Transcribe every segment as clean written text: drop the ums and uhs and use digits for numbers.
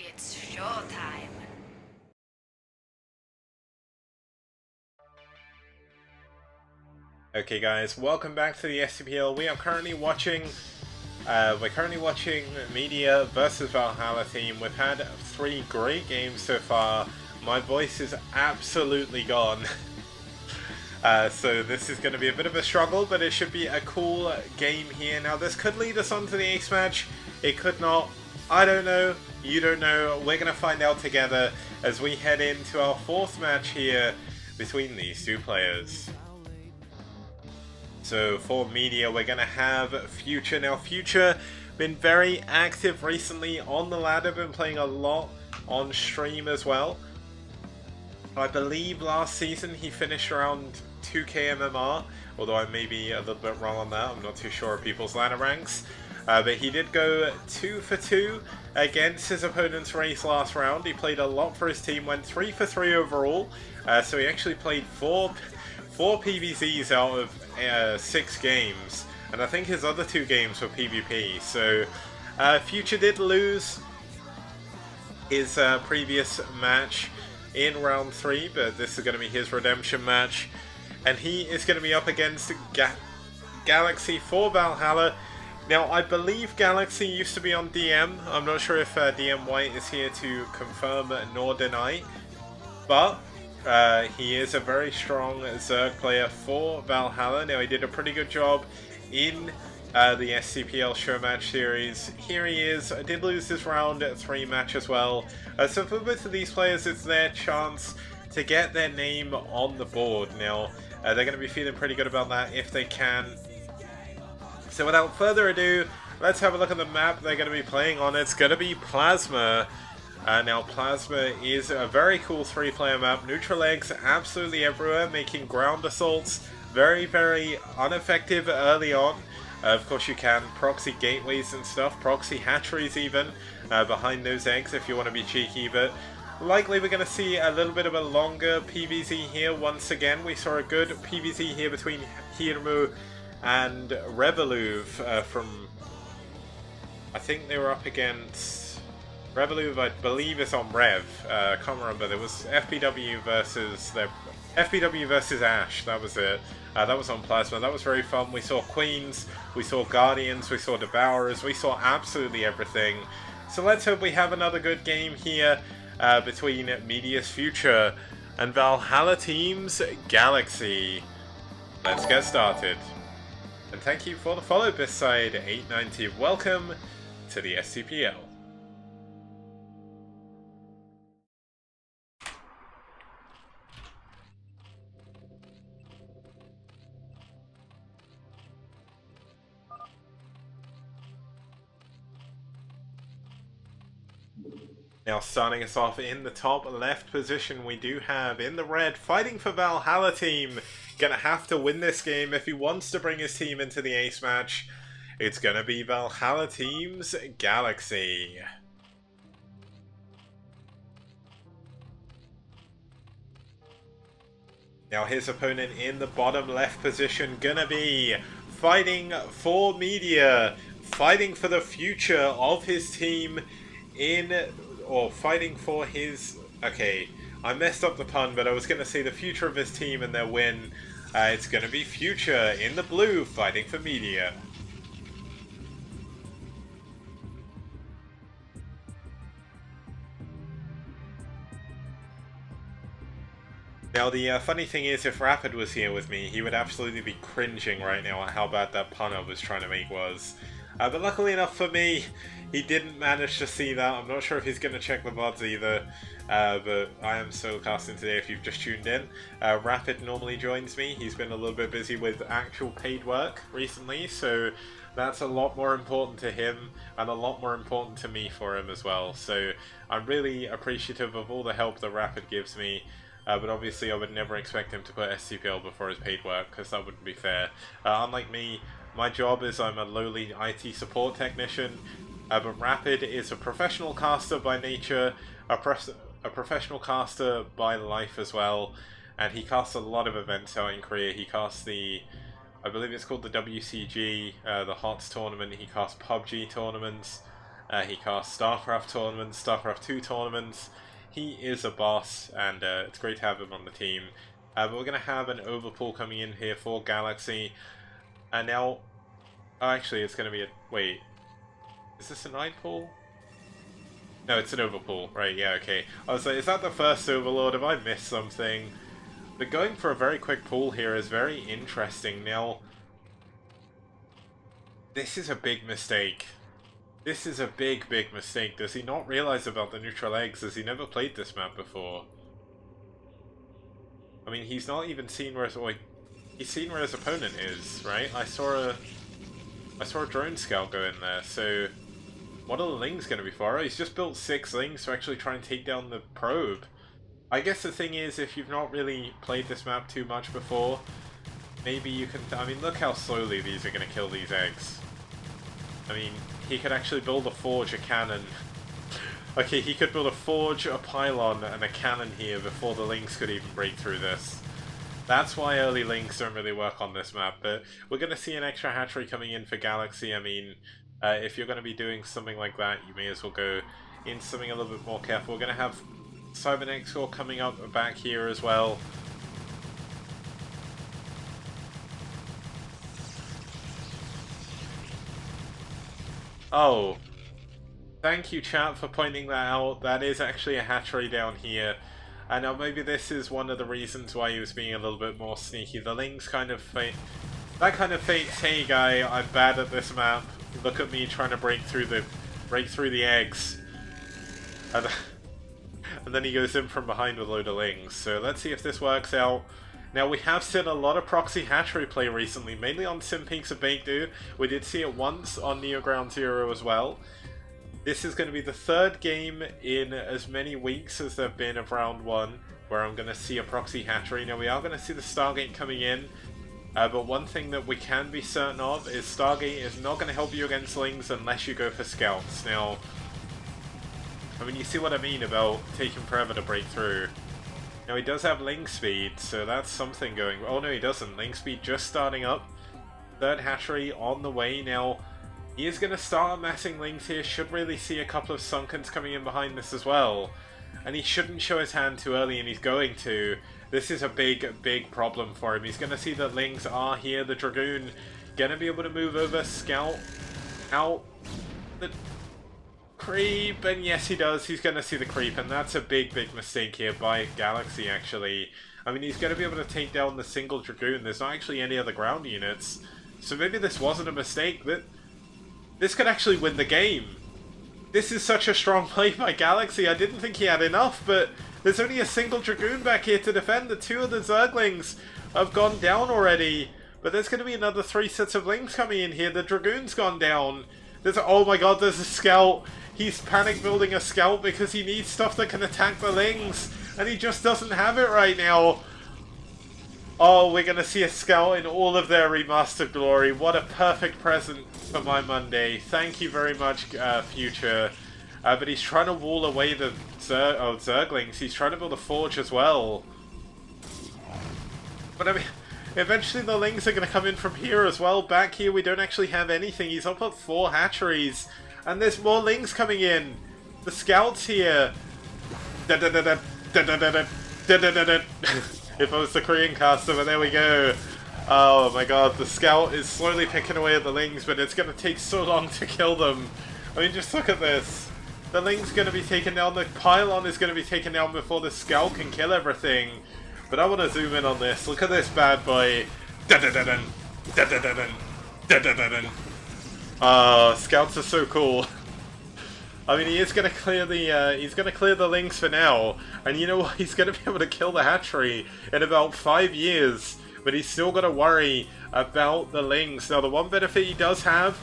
It's showtime. Okay guys, welcome back to the STPL. We're currently watching Media versus Valhalla team. We've had 3 great games so far. My voice is absolutely gone. So this is going to be a bit of a struggle, but it should be a cool game here. Now this could lead us on to the ace match. It could not. I don't know. You don't know. We're going to find out together as we head into our 4th match here between these two players. So for Media, we're going to have Future. Now Future been very active recently on the ladder, been playing a lot on stream as well. I believe last season he finished around 2k MMR, although I may be a little bit wrong on that. I'm not too sure of people's ladder ranks. But he did go 2 for 2 against his opponent's race last round. He played a lot for his team, went 3 for 3 overall. So he actually played 4 PvZs out of 6 games. And I think his other 2 games were PvP. So Future did lose his previous match in round 3, but this is going to be his redemption match. And he is going to be up against Galaxy for Valhalla. Now, I believe Galaxy used to be on DM. I'm not sure if DM White is here to confirm nor deny. But he is a very strong Zerg player for Valhalla. Now, he did a pretty good job in the STPL show match series. Here he is. I did lose this round 3 match as well. So for both of these players, it's their chance to get their name on the board. Now, they're going to be feeling pretty good about that if they can. So without further ado, let's have a look at the map they're going to be playing on. It's going to be Plasma. Now Plasma is a very cool 3-player map. Neutral eggs absolutely everywhere, making ground assaults very, very ineffective early on. Of course you can proxy gateways and stuff, proxy hatcheries even, behind those eggs if you want to be cheeky, but likely we're going to see a little bit of a longer PvZ here once again. We saw a good PvZ here between Hirmu and Revoluve from, I think they were up against, Revoluve I believe is on Rev, I can't remember, there was FBW versus Ash, that was it. That was on Plasma. That was very fun. We saw Queens, we saw Guardians, we saw Devourers, we saw absolutely everything. So let's hope we have another good game here between Media's Future and Valhalla Team's Galaxy. Let's get started. And thank you for the follow, Beside890. Welcome to the STPL. Now starting us off in the top left position, we do have in the red, fighting for Valhalla team. Gonna have to win this game if he wants to bring his team into the ace match. It's gonna be Valhalla team's Galaxy. Now his opponent in the bottom left position gonna be fighting for Media, fighting for the future of his team or fighting for his... Okay, I messed up the pun, but I was going to say the future of his team and their win. It's going to be Future in the blue, fighting for Media. Now the funny thing is, if Rapid was here with me, he would absolutely be cringing right now at how bad that pun I was trying to make was. But luckily enough for me, he didn't manage to see that. I'm not sure if he's going to check the VODs either, but I am solo casting today if you've just tuned in. Rapid normally joins me. He's been a little bit busy with actual paid work recently, so that's a lot more important to him and a lot more important to me for him as well. So I'm really appreciative of all the help that Rapid gives me. But obviously I would never expect him to put STPL before his paid work, because that wouldn't be fair. Unlike me, my job is I'm a lowly IT support technician, but Rapid is a professional caster by nature, a professional caster by life as well, and he casts a lot of events out in Korea. He casts the, I believe it's called the WCG, the HOTS tournament, he casts PUBG tournaments, He casts StarCraft tournaments, StarCraft 2 tournaments. He is a boss, and it's great to have him on the team. But we're going to have an overpull coming in here for Galaxy. And now... Oh, actually, it's going to be a... Wait. Is this a night pull? No, it's an overpull. Right, yeah, okay. I was like, is that the first Overlord? Have I missed something? But going for a very quick pull here is very interesting. Now, this is a big mistake. This is a big, big mistake. Does he not realize about the neutral eggs? Has he never played this map before? I mean, he's not even seen where his... Well, he's seen where his opponent is, right? I saw a drone scout go in there, so... What are the Lings going to be for? Oh, he's just built 6 Lings to actually try and take down the probe. I guess the thing is, if you've not really played this map too much before, maybe you can... I mean, look how slowly these are going to kill these eggs. I mean, he could actually build a forge, a cannon. Okay, he could build a forge, a pylon, and a cannon here before the Lings could even break through this. That's why early Lings don't really work on this map, but we're going to see an extra hatchery coming in for Galaxy. I mean, if you're going to be doing something like that, you may as well go into something a little bit more careful. We're going to have Cybernetic Core coming up back here as well. Oh, thank you chat for pointing that out. That is actually a hatchery down here. And now maybe this is one of the reasons why he was being a little bit more sneaky. The Lings kind of that kind of fakes, hey guy, I'm bad at this map. Look at me trying to break through the eggs. And then he goes in from behind with a load of Lings. So let's see if this works out. Now, we have seen a lot of proxy hatchery play recently, mainly on Sim Peaks of Baekdu. We did see it once on Neo Ground Zero as well. This is going to be the 3rd game in as many weeks as there have been of Round 1, where I'm going to see a proxy hatchery. Now, we are going to see the Stargate coming in, but one thing that we can be certain of is Stargate is not going to help you against Lings unless you go for Scouts. Now, I mean, you see what I mean about taking forever to break through. Now, he does have Ling Speed, so that's something going... Oh, no, he doesn't. Ling Speed just starting up. 3rd hatchery on the way. Now, he is going to start amassing Lings here. Should really see a couple of Sunkens coming in behind this as well. And he shouldn't show his hand too early, and he's going to. This is a big, big problem for him. He's going to see that Lings are here. The Dragoon going to be able to move over, scout out the creep, and yes he does. He's going to see the creep, and that's a big, big mistake here by Galaxy, actually. I mean, he's going to be able to take down the single Dragoon. There's not actually any other ground units, so maybe this wasn't a mistake, but this could actually win the game. This is such a strong play by Galaxy. I didn't think he had enough, but there's only a single Dragoon back here to defend. The 2 of the Zerglings have gone down already, but there's going to be another 3 sets of Lings coming in here. The Dragoon's gone down. Oh my god, there's a Scout. He's panic building a Scout because he needs stuff that can attack the Lings, and he just doesn't have it right now. Oh, we're going to see a Scout in all of their remastered glory. What a perfect present for my Monday. Thank you very much, Future. But he's trying to wall away the Zerglings. He's trying to build a forge as well. But I mean, eventually the Lings are going to come in from here as well. Back here we don't actually have anything. He's up at 4 hatcheries. And there's more Lings coming in. The Scouts here. If I was the Korean caster, but there we go. Oh my god, the Scout is slowly picking away at the Lings, but it's going to take so long to kill them. I mean, just look at this. The Ling's going to be taken down, the Pylon is going to be taken down before the Scout can kill everything. But I want to zoom in on this. Look at this bad boy. Scouts are so cool. I mean, he is going to clear the Lings for now, and you know what? He's going to be able to kill the hatchery in about 5 years, but he's still got to worry about the Lings. Now, the one benefit he does have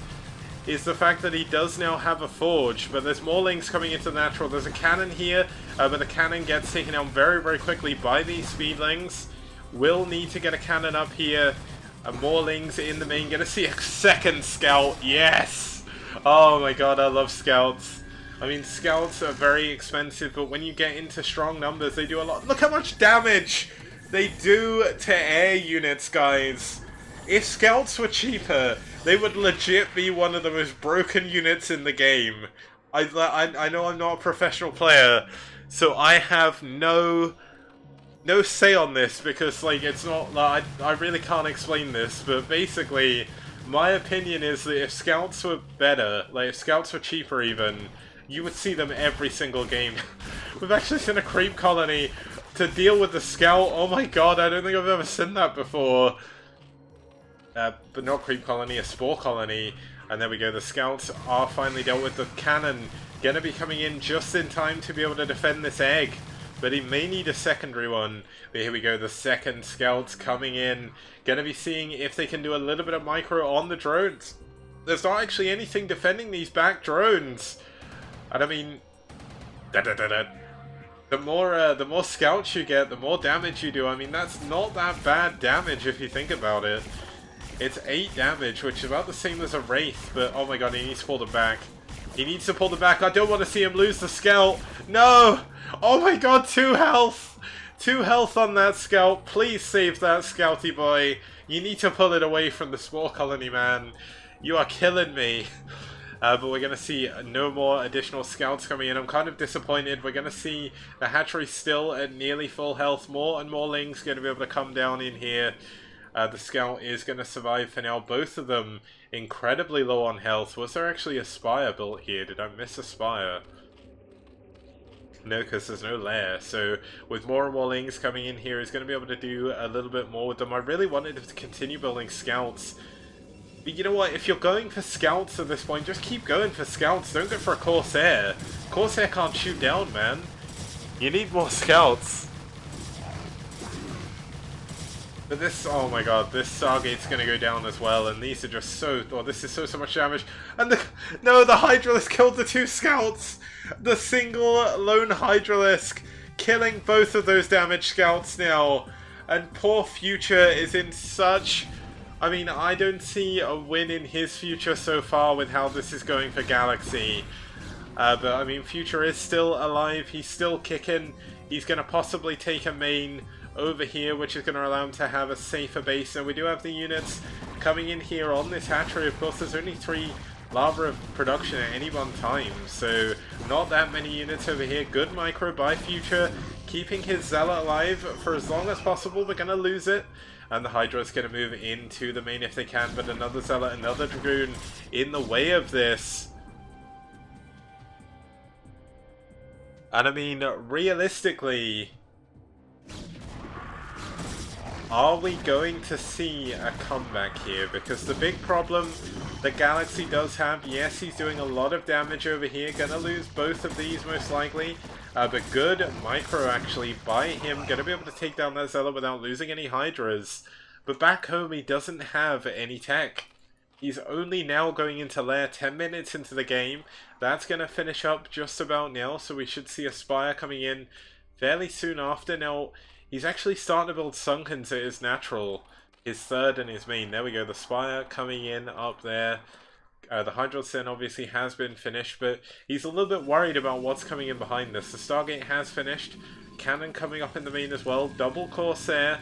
is the fact that he does now have a forge, but there's more Lings coming into the natural. There's a cannon here, but the cannon gets taken down very, very quickly by these speedlings. Will need to get a cannon up here. More Lings in the main. Gonna see a second Scout. Yes! Oh my god, I love Scouts. I mean, Scouts are very expensive, but when you get into strong numbers, they do a lot. Look how much damage they do to air units, guys. If Scouts were cheaper, they would legit be one of the most broken units in the game. I know I'm not a professional player, so I have no say on this because like it's not like I really can't explain this, but basically my opinion is that if scouts were better, like if scouts were cheaper even, you would see them every single game. We've actually seen a creep colony to deal with the scout. Oh my god, I don't think I've ever seen that before. But not creep colony, a spore colony. And there we go, the scouts are finally dealt with. The cannon gonna be coming in just in time to be able to defend this egg. But he may need a secondary one. But here we go, the second scouts coming in. Gonna be seeing if they can do a little bit of micro on the drones. There's not actually anything defending these back drones. And I mean... The more scouts you get, the more damage you do. I mean, that's not that bad damage if you think about it. It's 8 damage, which is about the same as a Wraith, but oh my god, he needs to pull them back. He needs to pull them back. I don't want to see him lose the scout. No! Oh my god, 2 health! 2 health on that scout. Please save that scouty boy. You need to pull it away from the spore colony, man. You are killing me. But we're going to see no more additional scouts coming in. I'm kind of disappointed. We're going to see the hatchery still at nearly full health. More and more lings going to be able to come down in here. The scout is going to survive for now. Both of them incredibly low on health. Was there actually a spire built here? Did I miss a spire? No, because there's no lair. So with more and more lings coming in here, he's going to be able to do a little bit more with them. I really wanted to continue building scouts. But you know what, if you're going for scouts at this point, just keep going for scouts. Don't go for a Corsair. Corsair can't shoot down, man. You need more scouts. But this, oh my god, this Stargate's gonna go down as well, and these are just so, oh, this is so much damage. And no, the Hydralisk killed the 2 scouts! The single lone Hydralisk killing both of those damaged scouts now. And poor Future is in such... I mean, I don't see a win in his future so far with how this is going for Galaxy. But, I mean, Future is still alive. He's still kicking. He's going to possibly take a main over here, which is going to allow him to have a safer base. And we do have the units coming in here on this hatchery. Of course, there's only 3 lava of production at any one time. So, not that many units over here. Good micro by Future. Keeping his Zealot alive for as long as possible. We're going to lose it. And the Hydra is going to move into the main if they can, but another Zealot, another Dragoon in the way of this. And I mean, realistically, are we going to see a comeback here? Because the big problem the Galaxy does have, yes, he's doing a lot of damage over here, gonna lose both of these most likely. But good micro actually by him, gonna be able to take down that Zealot without losing any Hydras. But back home he doesn't have any tech. He's only now going into lair 10 minutes into the game. That's gonna finish up just about now, so we should see a Spire coming in fairly soon after. Now, he's actually starting to build Sunkens at his natural, his third and his main. There we go, the Spire coming in up there. The Hydrosin obviously has been finished, but he's a little bit worried about what's coming in behind this. The Stargate has finished. Cannon coming up in the main as well. Double Corsair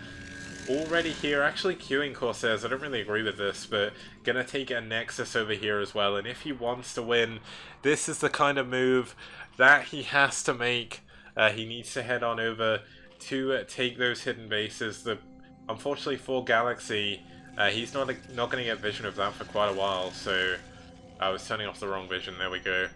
already here. Actually queuing Corsairs. I don't really agree with this, but gonna take a Nexus over here as well. And if he wants to win, this is the kind of move that he has to make. He needs to head on over to take those hidden bases. Unfortunately for Galaxy, he's not going to get vision of that for quite a while, so... I was turning off the wrong vision, there we go.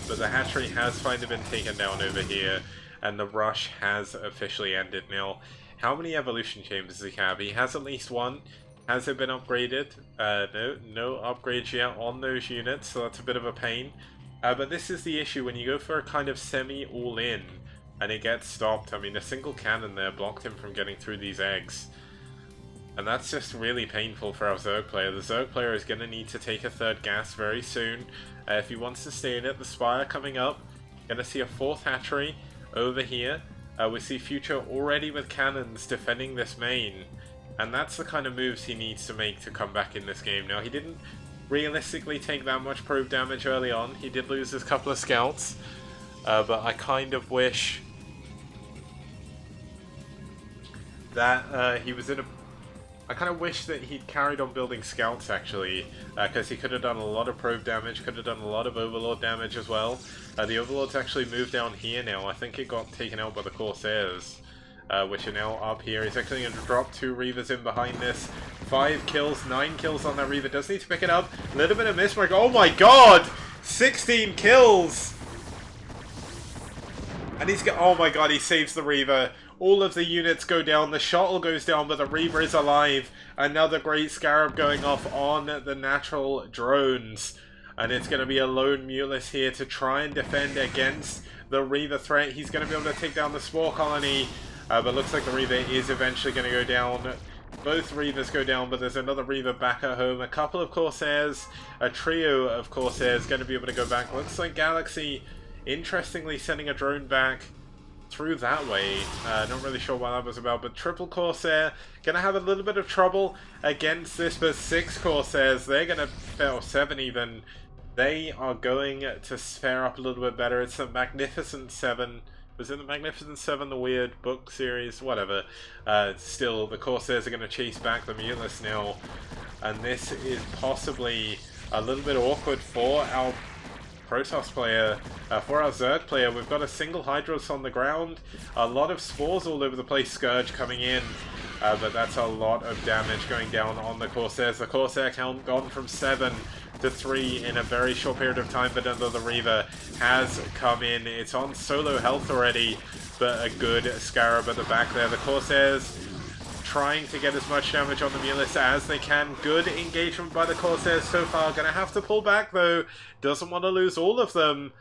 But the hatchery has finally been taken down over here, and the rush has officially ended. Now, how many evolution chambers does he have? He has at least 1. Has it been upgraded? No upgrades yet on those units, so that's a bit of a pain. But this is the issue, when you go for a kind of semi-all-in, and it gets stopped. I mean, a single cannon there blocked him from getting through these eggs. And that's just really painful for our Zerg player. The Zerg player is going to need to take a 3rd gas very soon. If he wants to stay in it, the Spire coming up. Going to see a 4th hatchery over here. We see Future already with cannons defending this main. And that's the kind of moves he needs to make to come back in this game. Now, he didn't realistically take that much probe damage early on. He did lose his couple of scouts. But I kind of wish that he was in a I kind of wish that he'd carried on building scouts, actually, because he could have done a lot of probe damage, could have done a lot of overlord damage as well. The overlords actually moved down here now. I think it got taken out by the Corsairs, which are now up here. He's actually going to drop 2 Reavers in behind this. 5 kills, 9 kills on that Reaver. Does need to pick it up. A little bit of mismark. Oh my god! 16 kills! And he's got... Oh my god, he saves the Reaver. All of the units go down, the shuttle goes down, but the Reaver is alive. Another great Scarab going off on the natural drones. And it's going to be a lone Mulus here to try and defend against the Reaver threat. He's going to be able to take down the Spore Colony. But looks like the Reaver is eventually going to go down. Both Reavers go down, but there's another Reaver back at home. A couple of Corsairs, a trio of Corsairs going to be able to go back. Looks like Galaxy, interestingly, sending a drone back through that way. Not really sure what that was about, but triple Corsair gonna have a little bit of trouble against this, but 6 Corsairs, they're gonna fail, 7 even, they are going to fare up a little bit better. It's the Magnificent 7. Was it the Magnificent 7, the weird book series? Whatever. Still, the Corsairs are going to chase back the Mulus now, and this is possibly a little bit awkward for our Protoss player, for our Zerg player. We've got a single Hydros on the ground, a lot of spores all over the place, Scourge coming in, but that's a lot of damage going down on the Corsairs. The Corsair count gone from 7 to 3 in a very short period of time, but another Reaver has come in. It's on solo health already, but a good Scarab at the back there. The Corsairs trying to get as much damage on the Mulus as they can. Good engagement by the Corsairs so far. Gonna have to pull back though. Doesn't want to lose all of them.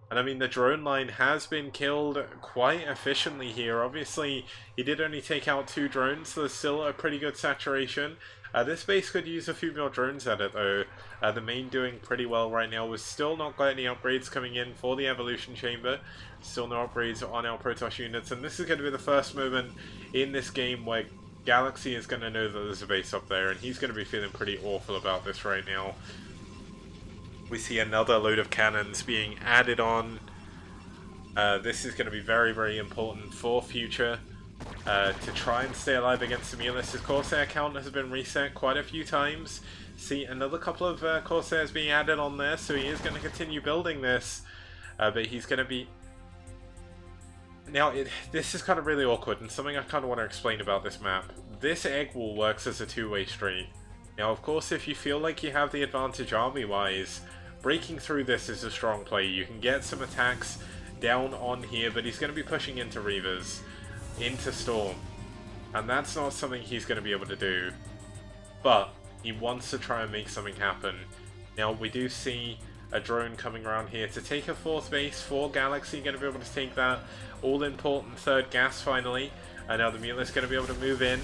And I mean, the drone line has been killed quite efficiently here. Obviously, he did only take out 2 drones, so there's still a pretty good saturation. This base could use a few more drones at it though. The main doing pretty well right now. We've still not got any upgrades coming in for the Evolution Chamber. Still no upgrades on our Protoss units. And this is going to be the first moment in this game where Galaxy is going to know that there's a base up there, and he's going to be feeling pretty awful about this right now. We see another load of cannons being added on. This is going to be very, very important for future, to try and stay alive against the Mulus. His Corsair count has been reset quite a few times. See another couple of Corsairs being added on there, so he is going to continue building this, but he's going to be... Now, this is kind of really awkward, and something I kind of want to explain about this map. This egg wall works as a two-way street. Now, of course, if you feel like you have the advantage army-wise, breaking through this is a strong play. You can get some attacks down on here, but he's going to be pushing into Reavers, into Storm, and that's not something he's going to be able to do. But he wants to try and make something happen. Now, we do see a drone coming around here to take a 4th base for Galaxy, going to be able to take that all-important 3rd gas finally. And now the Mulus is going to be able to move in.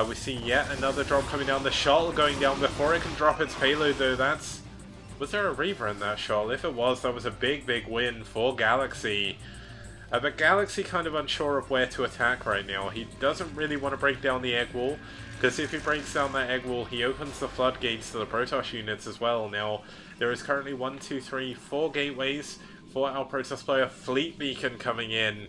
We see yet another drop coming down. The shuttle going down before it can drop its payload though. That's... Was there a Reaver in that shuttle? If it was, that was a big, big win for Galaxy. But Galaxy kind of unsure of where to attack right now. He doesn't really want to break down the egg wall, because if he breaks down that egg wall, he opens the floodgates to the Protoss units as well. Now, there is currently 1, 2, 3, 4 gateways for our Protoss player. Fleet Beacon coming in.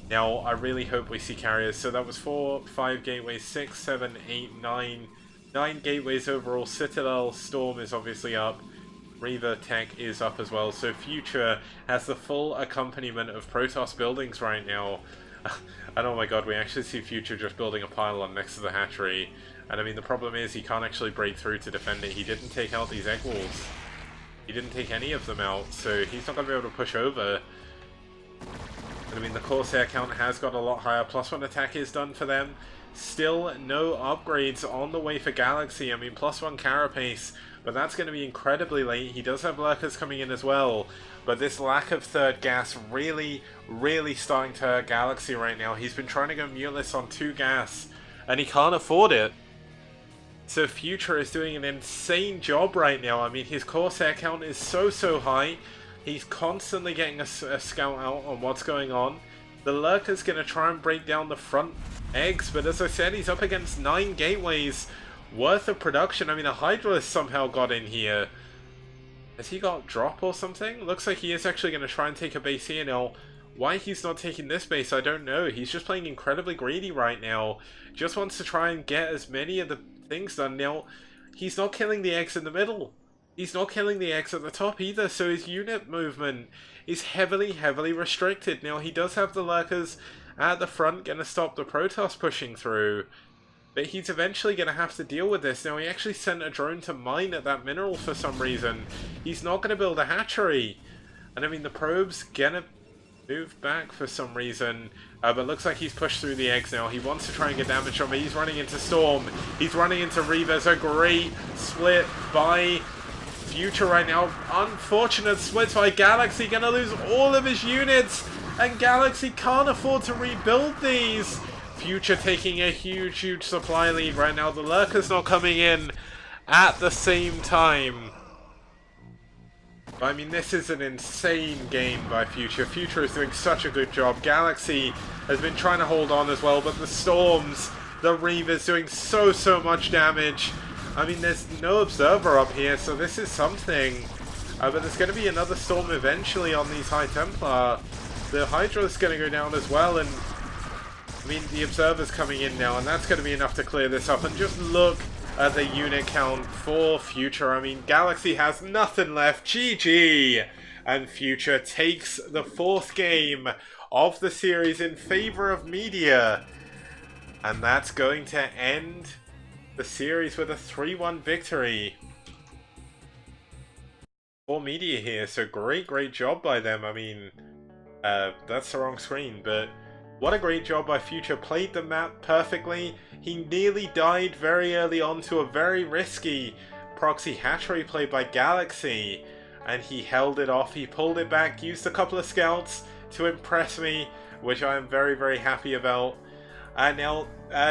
Now, I really hope we see carriers. So that was 4, 5 gateways, 6, 7, 8, 9. 9 gateways overall. Citadel Storm is obviously up. Reaver Tech is up as well. So Future has the full accompaniment of Protoss buildings right now. And oh my god, we actually see Future just building a pylon next to the hatchery. And I mean, the problem is he can't actually break through to defend it. He didn't take out these egg walls. He didn't take any of them out, so he's not going to be able to push over. I mean, the Corsair count has got a lot higher. +1 attack is done for them. Still no upgrades on the way for Galaxy. I mean, +1 carapace, but that's going to be incredibly late. He does have lurkers coming in as well, but this lack of 3rd gas really, really starting to hurt Galaxy right now. He's been trying to go Mulus on 2 gas, and he can't afford it. So Future is doing an insane job right now. I mean, his Corsair count is so high. He's constantly getting a scout out on what's going on. The Lurker's going to try and break down the front eggs, but as I said, he's up against 9 gateways worth of production. I mean, a Hydra somehow got in here. Has he got drop or something? Looks like he is actually going to try and take a base here now. Why he's not taking this base, I don't know. He's just playing incredibly greedy right now. Just wants to try and get as many of the things done. Now, he's not killing the eggs in the middle. He's not killing the eggs at the top either, so his unit movement is heavily, heavily restricted. Now, he does have the lurkers at the front going to stop the Protoss pushing through, but he's eventually going to have to deal with this. Now, he actually sent a drone to mine at that mineral for some reason. He's not going to build a hatchery. And I mean, the probe's going to move back for some reason. But looks like he's pushed through the eggs now. He wants to try and get damage from it. He's running into Storm. He's running into Reavers. A great split by Future right now. Unfortunate splits by Galaxy. Going to lose all of his units. And Galaxy can't afford to rebuild these. Future taking a huge, huge supply lead right now. The Lurker's not coming in at the same time. But I mean, this is an insane game by Future. Future is doing such a good job. Galaxy has been trying to hold on as well, but the Storms, the Reavers doing so much damage. I mean, there's no Observer up here, so this is something. But there's going to be another Storm eventually on these High Templar. The Hydra's going to go down as well, and I mean, the Observer's coming in now, and that's going to be enough to clear this up. And just look at the unit count for Future. I mean, Galaxy has nothing left. GG! And Future takes the 4th game of the series in favor of Media. And that's going to end the series with a 3-1 victory for Media here. So great job by them. I mean, that's the wrong screen, but what a great job by Future. Played the map perfectly. He nearly died very early on to a very risky proxy hatchery play by Galaxy, and he held it off. He pulled it back, used a couple of scouts to impress me, which I am very happy about. And now,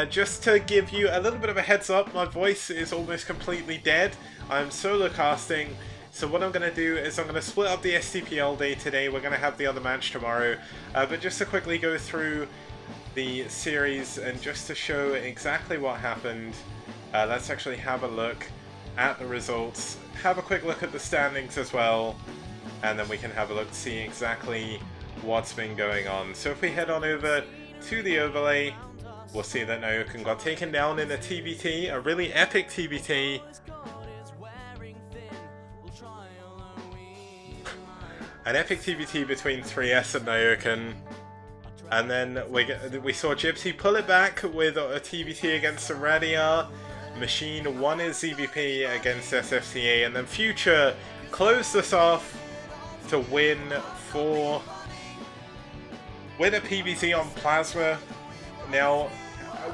just to give you a little bit of a heads up, my voice is almost completely dead. I'm solo casting. So what I'm going to do is I'm going to split up the STPL day today. We're going to have the other match tomorrow. But just to quickly go through the series and just to show exactly what happened, let's actually have a look at the results. Have a quick look at the standings as well. And then we can have a look to see exactly what's been going on. So if we head on over to the overlay, we'll see that Naokan got taken down in a TBT, a really epic TBT. An epic TBT between 3S and Naokan. And then we saw Gypsy pull it back with a TBT against Aradia. Machine won his ZBP against SFCA. And then Future closed us off to win a PBT on Plasma. Now,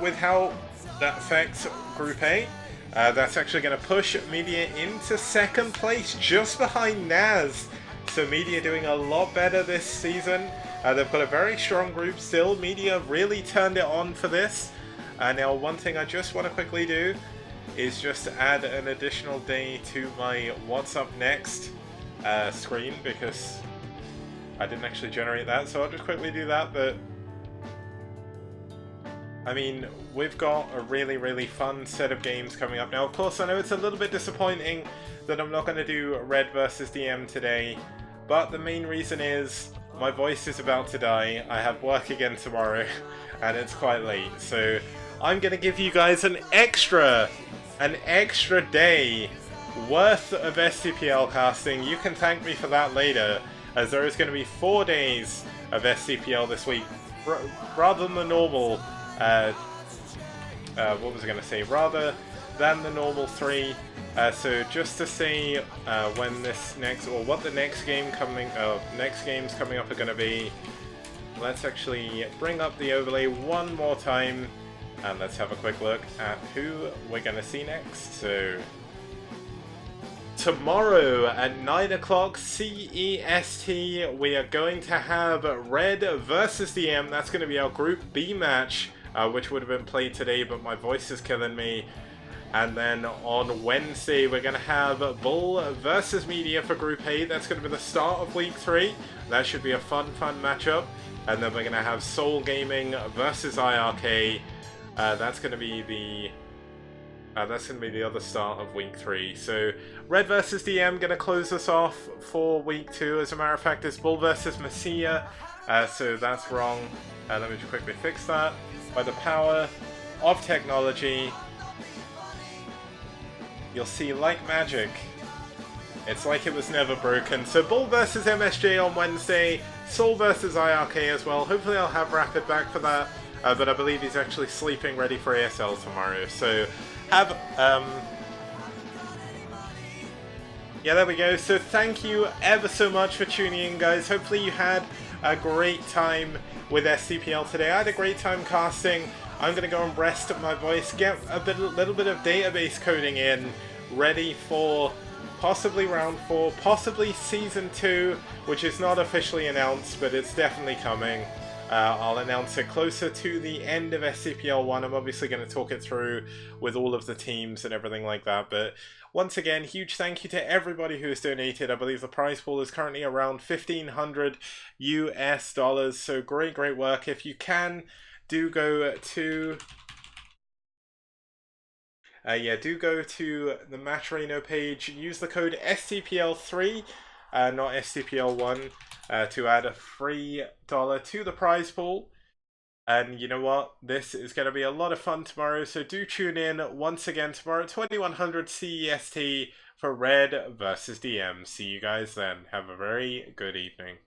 with how that affects Group A, that's actually going to push Media into 2nd place, just behind Naz. So Media doing a lot better this season. They've got a very strong group still. Media really turned it on for this. Now, one thing I just want to quickly do is just add an additional day to my What's Up Next screen, because I didn't actually generate that. So I'll just quickly do that. But I mean, we've got a really fun set of games coming up. Now, of course, I know it's a little bit disappointing that I'm not going to do Red versus DM today, but the main reason is my voice is about to die. I have work again tomorrow, and it's quite late. So I'm going to give you guys an extra day worth of STPL casting. You can thank me for that later, as there is going to be 4 days of STPL this week, rather than the normal. What was I going to say? Rather than the normal 3. So just to say when this next, or what the next games coming up are going to be, let's actually bring up the overlay one more time, and let's have a quick look at who we're going to see next. So tomorrow at 9 o'clock CEST, we are going to have Red versus DM. That's going to be our Group B match, which would have been played today, but my voice is killing me. And then on Wednesday, we're going to have Bull versus Media for Group A. That's going to be the start of Week 3. That should be a fun matchup. And then we're going to have Soul Gaming versus IRK. That's going to be the other start of Week 3. So Red versus DM going to close us off for Week 2. As a matter of fact, it's Bull versus Messia. So that's wrong. Let me just quickly fix that. By the power of technology, you'll see like magic. It's like it was never broken. So Bull versus MSJ on Wednesday, Soul versus IRK as well. Hopefully I'll have Rapid back for that, but I believe he's actually sleeping ready for ASL tomorrow. So have, yeah, there we go. So thank you ever so much for tuning in, guys. Hopefully you had a great time with STPL today. I had a great time casting. I'm going to go and rest my voice, get a little bit of database coding in, ready for possibly round 4, possibly season 2, which is not officially announced, but it's definitely coming. I'll announce it closer to the end of SCPL 1. I'm obviously going to talk it through with all of the teams and everything like that, but once again, huge thank you to everybody who has donated. I believe the prize pool is currently around $1,500 US, so great work. If you can, do go to do go to the Matcherino page, use the code STPL3, not STPL1, to add a $3 to the prize pool. And you know what? This is going to be a lot of fun tomorrow, so do tune in once again tomorrow at 2100 CEST for Red versus DM. See you guys then. Have a very good evening.